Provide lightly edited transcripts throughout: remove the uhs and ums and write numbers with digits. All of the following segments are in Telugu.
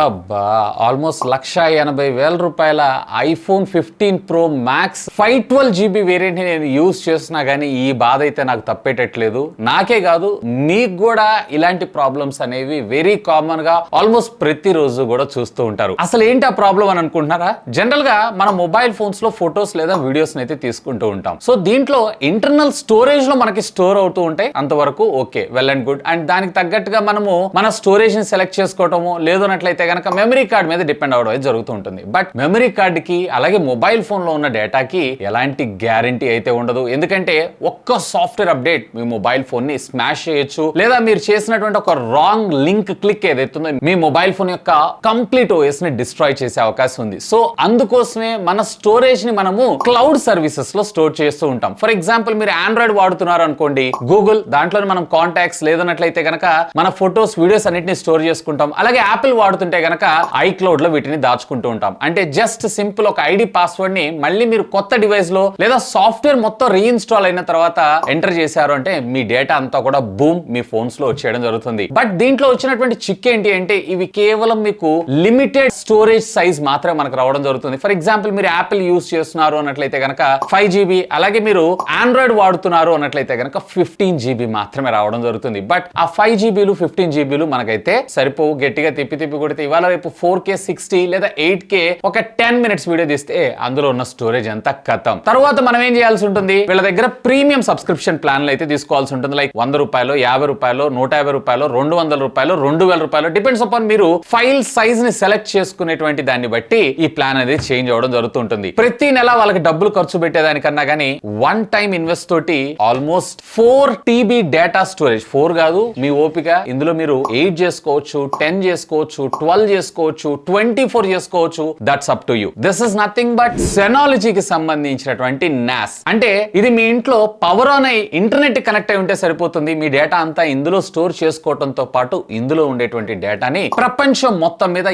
అబ్బా ఆల్మోస్ట్ 1,80,000 రూపాయల iPhone 15 pro max 512GB variant నేను యూజ్ చేస్తున్నా కానీ ఈ బాధ అయితే నాకు తప్పేటట్లేదు. నాకే కాదు మీకు కూడా ఇలాంటి ప్రాబ్లమ్స్ అనేవి వెరీ కామన్ గా ఆల్మోస్ట్ ప్రతిరోజు కూడా చూస్తూ ఉంటారు. అసలు ఏంటి ఆ ప్రాబ్లం అని అనుకుంటున్నారా? జనరల్ గా మన మొబైల్ ఫోన్స్ లో ఫొటోస్ లేదా వీడియోస్ అయితే తీసుకుంటూ ఉంటాం. సో దీంట్లో ఇంటర్నల్ స్టోరేజ్ లో మనకి స్టోర్ అవుతూ ఉంటాయి. అంతవరకు okay, well and good. And దానికి తగ్గట్టుగా మనము మన స్టోరేజ్ ని సెలెక్ట్ చేసుకోవటము లేదన్నట్లయితే గనక మెమరీ కార్డ్ మీద డిపెండ్ అవడం అయితే జరుగుతూ ఉంటుంది. బట్ మెమరీ కార్డ్ కి అలాగే మొబైల్ ఫోన్ లో ఉన్న డేటాకి ఎలాంటి గ్యారంటీ అయితే ఉండదు. ఎందుకంటే ఒక్క సాఫ్ట్వేర్ అప్డేట్ మీ మొబైల్ ఫోన్ ని స్మాష్ చేయొచ్చు, లేదా మీరు చేసినటువంటి ఒక రాంగ్ లింక్ క్లిక్ ఏదైతుందో మీ మొబైల్ ఫోన్ యొక్క కంప్లీట్ ఓఎస్ ని డిస్ట్రాయ్ చేసే అవకాశం ఉంది. సో అందుకోసమే మన స్టోరేజ్ ని మనము క్లౌడ్ సర్వీసెస్ లో స్టోర్ చేస్తూ ఉంటాం. ఫర్ ఎగ్జాంపుల్ మీరు ఆండ్రాయిడ్ వాడుతున్నారు అనుకోండి, గూగుల్ దాంట్లో మనం కాంటాక్ట్స్ లేదన్నట్లయితే గనక మన ఫొటోస్ వీడియోస్ అన్నిటిని స్టోర్ చేసుకుంటాం. అలాగే యాపిల్ వాడుతుంటే గనక ఐక్లౌడ్ లో వీటిని దాచుకుంటూ ఉంటాం. అంటే జస్ట్ సింపుల్ ఒక ఐడి పాస్వర్డ్ ని మళ్ళీ మీరు కొత్త డివైస్ లో లేదా సాఫ్ట్వేర్ మొత్తం రీఇన్స్టాల్ అయిన తర్వాత ఎంటర్ చేశారు అంటే మీ డేటా అంతా కూడా బూమ్ మీ ఫోన్స్ లో వచ్చేయడం జరుగుతుంది. బట్ దీంట్లో వచ్చినటువంటి చిక్ ఏంటి అంటే ఇవి కేవలం మీకు లిమిటెడ్ స్టోరేజ్ సైజ్ మాత్రమే మనకు రావడం జరుగుతుంది. ఫర్ ఎగ్జాంపుల్ మీరు యాపిల్ యూస్ చేస్తున్నారు అన్నట్లయితే గనక 5GB, అలాగే మీరు ఆండ్రాయిడ్ వాడుతున్నారు అన్నట్లయితే గనక 15GB మాత్రమే రావడం జరుగుతుంది. బట్ ఆ 5GBలు 15GBలు మనకైతే సరిపోవు. గట్టిగా తిప్పి కొడితే ఇవాళ రేపు 4K 60 లేదా 8K ఒక 10 మినిట్స్ వీడియో తీస్తే అందులో ఉన్న స్టోరేజ్ అంతా ఖతం. తర్వాత మనం ఏం చేయాల్సి ఉంటుంది, వీళ్ళ దగ్గర ప్రీమియం సబ్స్క్రిప్షన్ ప్లాన్లు అయితే తీసుకోవాల్సి ఉంటుంది. లైక్ 100 రూపాయలు, 50 రూపాయలు, 150 రూపాయలు, 200 రూపాయలు, 2000 రూపాయలు, డిపెండ్స్ అపాన్ మీరు ఫైల్ సైజ్ ని సెలెక్ట్ చేసుకునేటువంటి దాన్ని బట్టి ఈ ప్లాన్ అనేది చేంజ్ అవడం జరుగుతుంటుంది. ప్రతి నెల వాళ్ళకి డబ్బులు ఖర్చు పెట్టేదానికన్నా కానీ వన్ టైం ఇన్వెస్ట్ తోటి ఆల్మోస్ట్ 4TB డేటా స్టోరేజ్, 4 కాదు మీ ఓపిక, ఇందులో మీరు 8 చేసుకోవచ్చు, 10 చేసుకోవచ్చు, 12 చేసుకోవచ్చు, 24 చేసుకోవచ్చు. That's up to you. This is nothing but సెనాలజీకి సంబంధించినటువంటి NAS. అంటే ఇది మీ ఇంట్లో పవర్ ఆన్ అయి ఇంటర్నెట్ కనెక్ట్ అయి ఉంటే సరిపోతుంది. మీ డేటా అంతా ఇందులో స్టోర్ చేసుకోవడంతో పాటు ఇందులో ఉండేటువంటి డేటాని ప్రపంచం మొత్తం మీద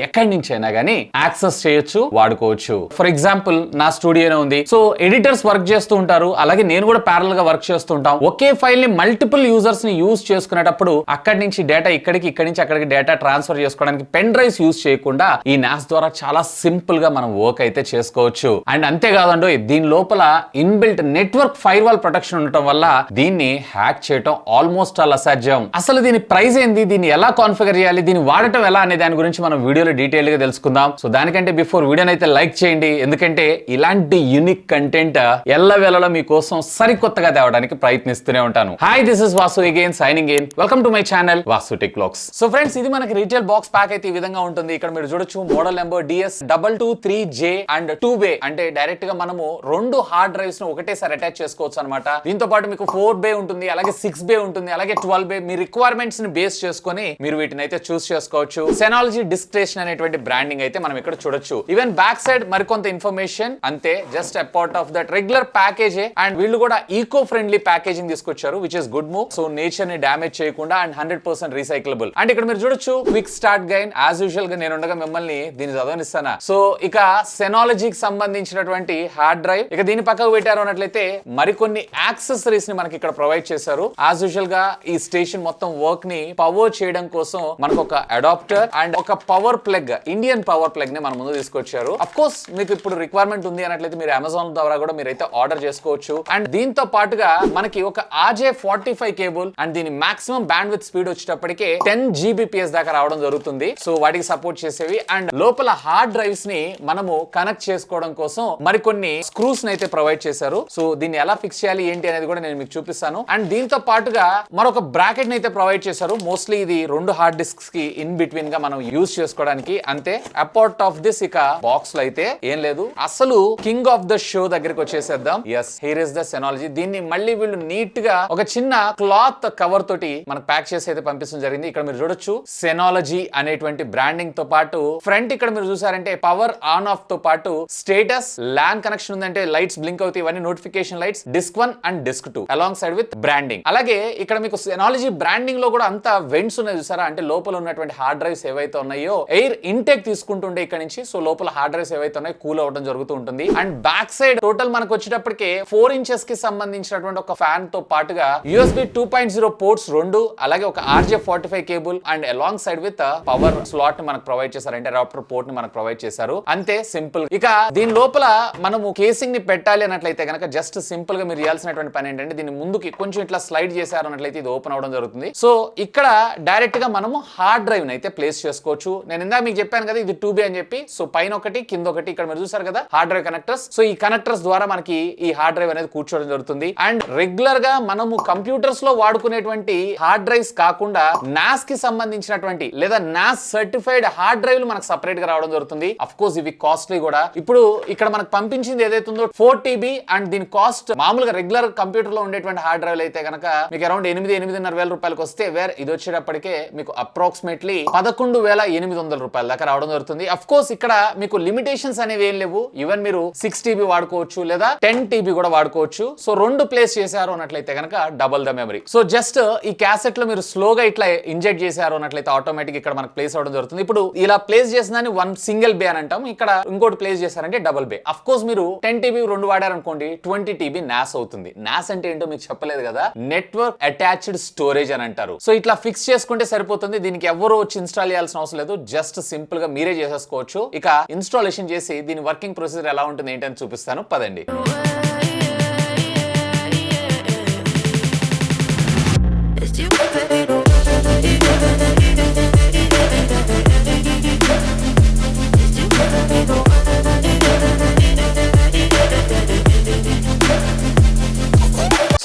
ఎక్కడి నుంచి అయినా గానీ యాక్సెస్ చేయొచ్చు, వాడుకోవచ్చు. ఫర్ ఎగ్జాంపుల్ నా స్టూడియోనే ఉంది. సో ఎడిటర్స్ వర్క్ చేస్తూ ఉంటారు, అలాగే నేను కూడా ప్యారల్ గా వర్క్ చేస్తూ ఉంటాం. ఒకే ఫైల్ ని మల్టిపుల్ యూజర్స్ ని యూజ్ చేసుకునేటప్పుడు అక్కడి నుంచి డేటా ఇక్కడికి, ఇక్కడి నుంచి అక్కడికి డేటా ట్రాన్స్ఫర్ చేసుకోవడానికి పెన్ డ్రైవ్స్ యూజ్ చేయకుండా ఈ NAS ద్వారా చాలా సింపుల్ గా మనం వర్క్ అయితే చేసుకోవచ్చు. అండ్ అంతేకాదండో దీని లోపల ఇన్బిల్ట్ నెట్వర్క్ ఫైర్వాల్ ప్రొటెక్షన్ ఉండటం వల్ల దీన్ని హ్యాక్ చేయటం ఆల్మోస్ట్ ఆల్ అసాధ్యం. అసలు దీని ప్రైస్ ఏంది, దీన్ని ఎలా కాన్ఫిగర్ చేయాలి, దీన్ని వాడటం ఎలా అనే దాని గురించి మనం వీడియోలో డీటెయిల్ గా తెలుసుకుందాం. సో దానికంటే బిఫోర్ వీడియోని అయితే లైక్ చేయండి, ఎందుకంటే ఇలాంటి యూనిక్ కంటెంట్ ఎల్లవేళలో మీకోసం సరికొత్తగా తేవడానికి ప్రయత్నిస్తూనే ఉంటాను. Hi, this is Vasu again signing in. Welcome to my channel Vasu tech vlogs. So friends, ఇది మనకి రీటైల్ బాక్స్ ప్యాక్ అయితే ఈ విధంగా ఉంటుంది. ఇక్కడ మీరు చూడొచ్చు model number DS223J and 2B. అంటే డైరెక్ట్ గా మనము 2 హార్డ్ డ్రైవ్స్ ను ఒకటేసారి అటాచ్ చేసుకోవచ్చు అనమాట. దీంతో పాటు మీకు 4B ఉంటుంది, అలాగే 6B ఉంటుంది, అలాగే 12B. మీ రిక్వైర్మెంట్స్ ని బేస్ చేసుకొని మీరు వీటిని అయితే చూస్ చేసుకోవచ్చు. సెనాలజీ డిస్క్ స్టేషన్ అనేటువంటి బ్రాండింగ్ అయితే మనం ఇక్కడ చూడొచ్చు. ఈవెన్ బ్యాక్ సైడ్ మరికొంత ఇన్ఫర్మేషన్ అంతే, just a part of that regular package. And వీళ్ళు కూడా ఈకో ఫ్రెండ్లీ ప్యాకేజింగ్ తీసుకొచ్చారు, which is good move. So nature ని డామేజ్ చేయకుండా అండ్ 100% రీసైక్లబుల్. అండ్ ఇక్కడ మీరు చూడొచ్చు quick start gain. As usual గా నేను ఉండగా మిమ్మల్ని దీన్ని చదవనిస్తానా. సో ఇక సెనాలజీకి సంబంధించినటువంటి హార్డ్ డ్రైవ్ ఇక దీని పక్కకు పెట్టారు అన్నట్లయితే మరికొన్ని యాక్సెసరీస్ ని మనకి ఇక్కడ ప్రొవైడ్ చేశారు. యాజ్ యూజువల్ గా ఈ స్టేషన్ మొత్తం వర్క్ ని పవర్ చేయడం కోసం మనకు ఒక అడాప్టర్ అండ్ ఒక power plug, Indian power plug ని మన ముందు తీసుకొచ్చారు. అఫ్ కోర్స్ మీకు ఇప్పుడు రిక్వైర్మెంట్ ఉంది అన్నట్లయితే మీరు అమెజాన్ ద్వారా కూడా మీరైతే ఆర్డర్ చేసుకోవచ్చు. అండ్ దీంతో పాటుగా మనకి ఒక RJ45 కేబుల్ అండ్ దీని మాక్సిమం బ్యాండ్ విత్ స్పీడ్ వచ్చేటప్పటికే 10Gbps దాకా రావడం జరుగుతుంది. సో వాటికి సపోర్ట్ చేసేవి. అండ్ లోపల హార్డ్ డ్రైవ్స్ ని మనము కనెక్ట్ చేసుకోవడం కోసం మరికొన్ని స్క్రూస్ ని అయితే ప్రొవైడ్ చేశారు. సో దీన్ని ఎలా ఫిక్స్ చేయాలి ఏంటి అనేది కూడా నేను మీకు చూపిస్తాను. అండ్ దీంతో పాటుగా మరొక బ్రాకెట్ ని అయితే ప్రొవైడ్ చేశారు. మోస్ట్లీ ఇది 2 హార్డ్ డిస్క్స్ కి ఇన్ బిట్వీన్ గా మనం యూజ్ చేసుకోవడానికి అంతే. అపార్ట్ ఆఫ్ దిస్ ఇక బాక్స్ లో అయితే ఏం లేదు. అసలు కింగ్ ఆఫ్ ద షో దగ్గరికి వచ్చేసేద్దాం. Yes, here is the Synology. దీన్ని మళ్ళీ వీళ్ళు నీట్ గా ఒక చిన్న క్లాత్ కవర్ తోటి మనకు ప్యాక్ చేసి అయితే పంపించడం జరిగింది. ఇక్కడ మీరు చూడొచ్చు సెనాలజీ అనేటువంటి బ్రాండింగ్ తో పాటు ఫ్రంట్ ఇక్కడ మీరు చూసారంటే పవర్ ఆన్ ఆఫ్ తో పాటు స్టేటస్, LAN కనెక్షన్ ఉందంటే లైట్స్ బ్లింక్ అవుతాయి. ఇవన్నీ notification lights, disk 1 and disk 2 alongside with branding. అలాగే ఇక్కడ మీకు సెనాలజీ బ్రాండింగ్ లో కూడా అంతా వెంట్స్ ఉన్నాయి చూసారా. అంటే లోపల ఉన్నటువంటి హార్డ్ డ్రైవ్స్ ఏవైతే ఉన్నాయో ఎయిర్ ఇంటేక్ తీసుకుంటుండే ఇక్కడ నుంచి. సో లోపల హార్డ్ డ్రైవ్స్ ఏవైతే ఉన్నాయో కూల్ అవడం జరుగుతూ ఉంటుంది. అండ్ బ్యాక్ సైడ్ టోటల్ మనకు వచ్చేటప్పటికే 4 inches కి సంబంధించినటువంటి ఒక ఫ్యాన్ తో పాటుగా USB 2.0 పోర్ట్స్ 2, అలాగే ఒక RJ45 cable and along side with power adapter slot ని మనకు ప్రొవైడ్ చేశారు, అంటే అడాప్టర్ పోర్ట్ ని మనకు ప్రొవైడ్ చేశారు. అంతే సింపుల్. ఇక దీని లోపల మనము కేసింగ్ ని పెట్టాలి అన్నట్లయితే కనుక జస్ట్ సింపుల్ గా మీరు చేయాల్సినటువంటి పని ఏంటంటే దీన్ని ముందుకి కొంచెం ఇట్లా స్లైడ్ చేశారు అన్నట్లయితే ఇది ఓపెన్ అవడం జరుగుతుంది. సో ఇక్కడ డైరెక్ట్ గా మనము హార్డ్ డ్రైవ్ అయితే ప్లేస్ చేసుకోవచ్చు. నేను ఇందాక మీకు చెప్పాను కదా ఇది 2B అని చెప్పి. సో పైన ఒకటి కింద ఒకటి ఇక్కడ మీరు చూసారు కదా హార్డ్ డ్రైవ్ కనెక్టర్స్. సో ఈ కనెక్టర్స్ ద్వారా మనకి ఈ హార్డ్ డ్రైవ్ అనేది కూర్చోవడం జరుగుతుంది. అండ్ రెగ్యులర్ గా మనము కంప్యూటర్స్ లో వాడుకునేటువంటి హార్డ్ డ్రైవ్స్ కాకుండా NAS కి సంబంధించినటువంటి లేదా NAS సర్టిఫైడ్ హార్డ్ డ్రైవ్లు మనకు సపరేట్ గా రావడం జరుగుతుంది. అఫ్ కోర్స్ ఇవి కాస్ట్లీ కూడా. ఇప్పుడు ఇక్కడ మనకు పంపించింది ఏదైతే ఉందో 4TB అండ్ దీని కాస్ట్ మామూలుగా రెగ్యులర్ కంప్యూటర్ లో ఉండేటువంటి హార్డ్ డ్రైవ్ అయితే కనుక మీకు అరౌండ్ 8,500 రూపాయలకు వస్తే వేర్ ఇది వచ్చేటప్పటికే మీకు అప్రాక్సిమేట్లీ 11,800 రూపాయల దాకా రావడం జరుగుతుంది. అఫ్ కోర్స్ ఇక్కడ మీకు లిమిటేషన్స్ అనేవి ఏం లేవు. ఈవెన్ మీరు 6TB వాడుకోవచ్చు లేదా 10TB కూడా వాడుకోవచ్చు. సో రెండు ప్లేస్ చేశారు అన్నట్లయితే కనుక double the memory. So just ఈ క్యాసెట్ లో మీరు స్లోగా ఇట్లా ఇంజెక్ట్ చేశారు అన్నట్లయితే ఆటోమేటిక్ ఇక్కడ మనకు ప్లేస్ అవడం జరుగుతుంది. ఇప్పుడు ఇలా ప్లేస్ చేసిన వన్ సింగిల్ బే అని అంటాం, ఇక్కడ ఇంకోటి ప్లేస్ చేశారంటే డబుల్ బే. అఫ్ కోర్స్ మీరు 10TB రెండు వాడారనుకోండి 20TB NAS అవుతుంది. NAS అంటే ఏంటో మీకు చెప్పలేదు కదా, నెట్వర్క్ అటాచ్డ్ స్టోరేజ్ అని అంటారు. సో ఇట్లా ఫిక్స్ చేసుకుంటే సరిపోతుంది. దీనికి ఎవరు వచ్చి ఇన్స్టాల్ చేయాల్సిన అవసరం లేదు, జస్ట్ సింపుల్ గా మీరే చేసేసుకోవచ్చు. ఇక ఇన్స్టాలేషన్ చేసి దీని వర్కింగ్ ప్రొసీజర్ ఎలా ఉంటుంది ఏంటని చూపిస్తాను, పదండి.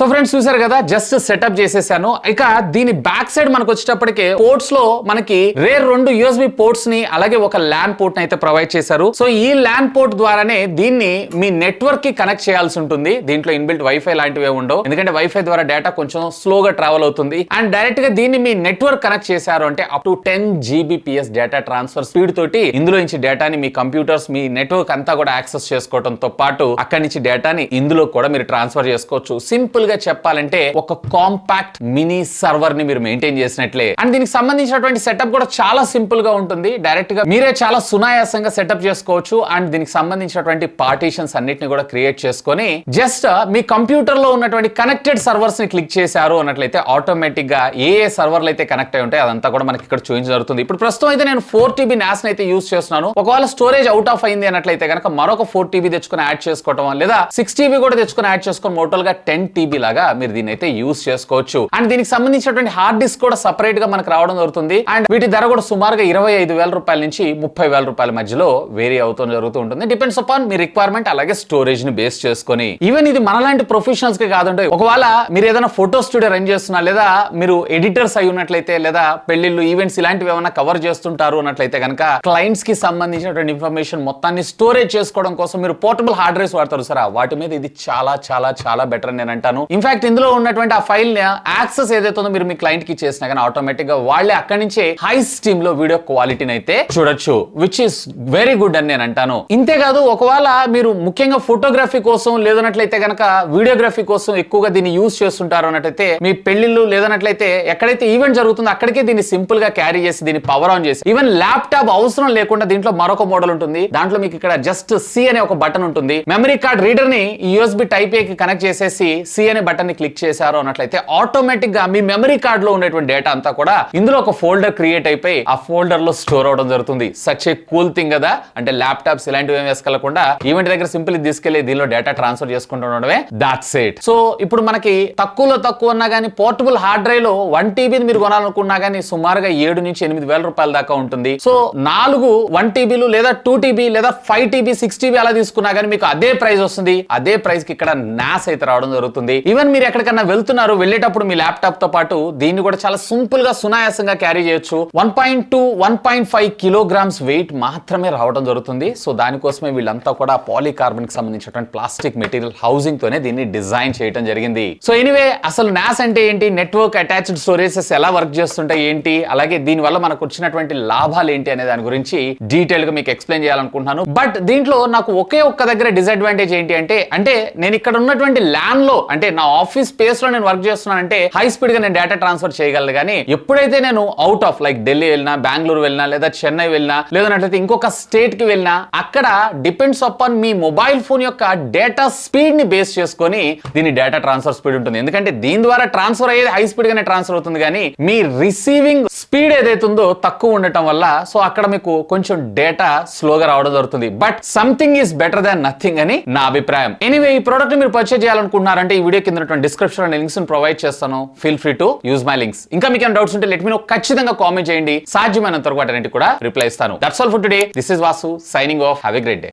సో ఫ్రెండ్స్ చూసారు కదా జస్ట్ సెటప్ చేసేసాను. ఇక దీని బ్యాక్ సైడ్ మనకు వచ్చేటప్పటికే పోర్ట్స్ లో మనకి రేర్ 2 USB పోర్ట్స్ ని అలాగే ఒక LAN పోర్ట్ ని అయితే ప్రొవైడ్ చేశారు. సో ఈ LAN పోర్ట్ ద్వారానే దీన్ని మీ నెట్వర్క్ కి కనెక్ట్ చేయాల్సి ఉంటుంది. దీంట్లో ఇన్బిల్ట్ వైఫై లాంటివి ఉండవు, ఎందుకంటే వైఫై ద్వారా డేటా కొంచెం స్లోగా ట్రావెల్ అవుతుంది. అండ్ డైరెక్ట్ గా దీన్ని మీ నెట్వర్క్ కనెక్ట్ చేశారు అంటే up to 10 Gbps data transfer speed తోటి ఇందులో నుంచి డేటాని మీ కంప్యూటర్స్ మీ నెట్వర్క్ అంతా కూడా యాక్సెస్ చేసుకోవడంతో పాటు అక్కడి నుంచి డేటాని ఇందులో కూడా మీరు ట్రాన్స్ఫర్ చేసుకోవచ్చు. సింపుల్ చెప్పాలంటే ఒక కాంపాక్ట్ మినీ సర్వర్ ని మీరు మెయింటైన్ చేసినట్లే. అండ్ దీనికి సంబంధించినటువంటి సెటప్ కూడా చాలా సింపుల్ గా ఉంటుంది. డైరెక్ట్ గా మీరే చాలా సునాయాసంగా సెటప్ చేసుకోవచ్చు. అండ్ దీనికి సంబంధించినటువంటి పార్టీషన్స్ అన్నిటిని కూడా క్రియేట్ చేసుకొని జస్ట్ మీ కంప్యూటర్ లో ఉన్నటువంటి కనెక్టెడ్ సర్వర్స్ ని క్లిక్ చేశారు అన్నట్లయితే ఆటోమేటిక్ గా ఏ సర్వర్లు అయితే కనెక్ట్ అయి ఉంటాయి అదంతా కూడా మనకి ఇక్కడ చూపించడం జరుగుతుంది. ఇప్పుడు ప్రస్తుతం అయితే నేను 4TB NAS అయితే యూస్ చేస్తున్నాను. ఒకవేళ స్టోరేజ్ అవుట్ ఆఫ్ అయింది అన్నట్లయితే కనుక మరొక 4TB తెచ్చుకొని యాడ్ చేసుకోవటం లేదా 6TB కూడా తెచ్చుకొని యాడ్ చేసుకొని టోటల్ గా 10TB లాగా మీరు దీన్ని అయితే యూస్ చేసుకోవచ్చు. అండ్ దీనికి సంబంధించినటువంటి హార్డ్ డిస్క్ కూడా సపరేట్ గా మనకు రావడం జరుగుతుంది. అండ్ వీటి ధర కూడా సుమారుగా 25,000 రూపాయల నుంచి 30,000 రూపాయల మధ్యలో వేరీ అవుతూ జరుగుతూ ఉంటుంది. డిపెండ్స్ అపాన్ మీ రిక్వైర్మెంట్ అలాగే స్టోరేజ్ ని బేస్ చేసుకొని. ఈవెన్ ఇది మనలాంటి ప్రొఫెషనల్స్ కి కాదంటే ఒకవేళ మీరు ఏదైనా ఫోటో స్టూడియో రన్ చేస్తున్నా లేదా మీరు ఎడిటర్స్ అయి ఉన్నట్లయితే లేదా పెళ్లిళ్ళు ఈవెంట్స్ ఇలాంటివి ఏమైనా కవర్ చేస్తుంటారు అన్నట్లయితే కనుక క్లయింట్స్ కి సంబంధించినటువంటి ఇన్ఫర్మేషన్ మొత్తాన్ని స్టోరేజ్ చేసుకోవడం కోసం మీరు పోర్టబుల్ హార్డ్ డ్రైవ్స్ వాడతారు సరే, వాటి మీద ఇది చాలా చాలా చాలా బెటర్ నేను అంటాను. ఇన్ఫాక్ట్ ఇందులో ఉన్నటువంటి ఆ ఫైల్ ని యాక్సెస్ ఏదైతే ఉందో మీరు మీ క్లయింట్ కి చేసినా కానీ ఆటోమేటిక్ గా వాళ్ళే అక్కడి నుంచే హై స్ట్రీమ్ లో వీడియో క్వాలిటీని అయితే చూడొచ్చు, విచ్ ఇస్ వెరీ గుడ్ అని నేను అంటాను. ఇంతేకాదు ఒకవేళ మీరు ముఖ్యంగా ఫోటోగ్రఫీ కోసం లేదన్నట్లయితే కనుక వీడియోగ్రఫీ కోసం ఎక్కువగా దీన్ని యూజ్ చేస్తుంటారు అన్నట్లయితే మీ పెళ్లిళ్ళు లేదన్నట్లయితే ఎక్కడైతే ఈవెంట్ జరుగుతుందో అక్కడికే దీన్ని సింపుల్ గా క్యారీ చేసి దీన్ని పవర్ ఆన్ చేసి ఈవెన్ ల్యాప్టాప్ అవసరం లేకుండా దీంట్లో మరొక మోడల్ ఉంటుంది. దాంట్లో మీకు ఇక్కడ జస్ట్ C అనే ఒక బటన్ ఉంటుంది. మెమరీ కార్డ్ రీడర్ ని USB టైప్ A కి కనెక్ట్ చేసేసి C అనే బటన్ ని క్లిక్ చేశారు అన్నట్లయితే ఆటోమేటిక్ గా మీ మెమరీ కార్డ్ లో ఉండేటువంటి డేటా అంతా కూడా ఇందులో ఒక ఫోల్డర్ క్రియేట్ అయిపోయి ఆ ఫోల్డర్ లో స్టోర్ అవడం జరుగుతుంది. సచ్ ఏ కూల్ థింగ్ కదా. అంటే ల్యాప్టాప్స్ ఇలాంటివి ఏం వేసుకెళ్లకుండా ఈవెంట్ దగ్గర సింపుల్ తీసుకెళ్లి దీనిలో డేటా ట్రాన్స్ఫర్ చేసుకుంటుండడమే దాట్స్ ఇట్. సో ఇప్పుడు మనకి తక్కువలో తక్కువ ఉన్నా కానీ పోర్టబుల్ హార్డ్ డ్రైవ్ లో 1TB మీరు కొనాలనుకున్నా కానీ సుమారుగా 7 నుంచి 8,000 రూపాయల దాకా ఉంటుంది. సో 4 1TBలు లేదా 2TB లేదా 5TB 6TB అలా తీసుకున్నా కానీ మీకు అదే ప్రైస్ వస్తుంది. అదే ప్రైస్ కి ఇక్కడ NAS అయితే రావడం జరుగుతుంది. ఈవెన్ మీరు ఎక్కడికన్నా వెళ్తున్నారు వెళ్ళేటప్పుడు మీ ల్యాప్టాప్ తో పాటు దీన్ని కూడా చాలా సింపుల్ గా సునాయాసంగా క్యారీ చేయొచ్చు. 1.2 1.5 కిలోగ్రామ్స్ వెయిట్ మాత్రమే రావడం జరుగుతుంది. సో దానికోసమే వీళ్ళంతా కూడా పాలీకార్బన్ కి సంబంధించినటువంటి ప్లాస్టిక్ మెటీరియల్ హౌసింగ్ తోనే దీన్ని డిజైన్ చేయడం జరిగింది. సో ఎనీవే అసలు NAS అంటే ఏంటి, నెట్వర్క్ అటాచ్డ్ స్టోరేజెస్ ఎలా వర్క్ చేస్తుంటాయి ఏంటి, అలాగే దీని వల్ల మనకు వచ్చినటువంటి లాభాలు ఏంటి అనే దాని గురించి డీటెయిల్ గా మీకు ఎక్స్ప్లెయిన్ చేయాలనుకుంటున్నాను. బట్ దీంట్లో నాకు ఒకే ఒక్క దగ్గర డిసడ్వాంటేజ్ ఏంటి అంటే నేను ఇక్కడ ఉన్నటువంటి LAN లో అంటే నా ఆఫీస్ స్పేస్ లో నేను వర్క్ చేస్తున్నానంటే హై స్పీడ్ గా నేను డేటా ట్రాన్స్ఫర్ చేయగలను. కానీ ఎప్పుడైతే నేను అవుట్ ఆఫ్ లైక్ ఢిల్లీ వెళ్ళినా, బెంగళూరు వెళ్ళినా, లేదా చెన్నై వెళ్ళినా, లేదన్నట్లయితే ఇంకొక స్టేట్ కి వెళ్ళినా, అక్కడ depends upon me mobile phone యొక్క డేటా స్పీడ్ ని బేస్ చేసుకొని దీని డేటా ట్రాన్స్ఫర్ స్పీడ్ ఉంటుంది. ఎందుకంటే దీని ద్వారా ట్రాన్స్ఫర్ అయ్యేది హై స్పీడ్ గానే ట్రాన్స్ఫర్ అవుతుంది, కానీ మీ రిసీవింగ్ స్పీడ్ ఏదైతే ఉందో తక్కువ ఉండటం వల్ల సో అక్కడ మీకు కొంచెం డేటా స్లోగా రావడం జరుగుతుంది. But something is better than nothing అని నా అభిప్రాయం. ఎనీవే, ఈ ప్రోడక్ట్ ని మీరు పర్చేజ్ చేయాలనుకుంటున్నారంటే ఈ వీడియో కింద డిస్క్రిప్షన్ లో లింక్స్ ప్రొవైడ్ చేస్తాను. Feel free to use my links. ఇంకా మీకు ఏమైనా డౌట్స్ ఉంటే లెట్ మీ నో, ఖచ్చితంగా కామెంట్ చేయండి. సాధ్యమైనంత వరకు వాటన్నిటి కూడా రిప్లై ఇస్తాను. That's all for today. This is Vasu signing off. Have a great day.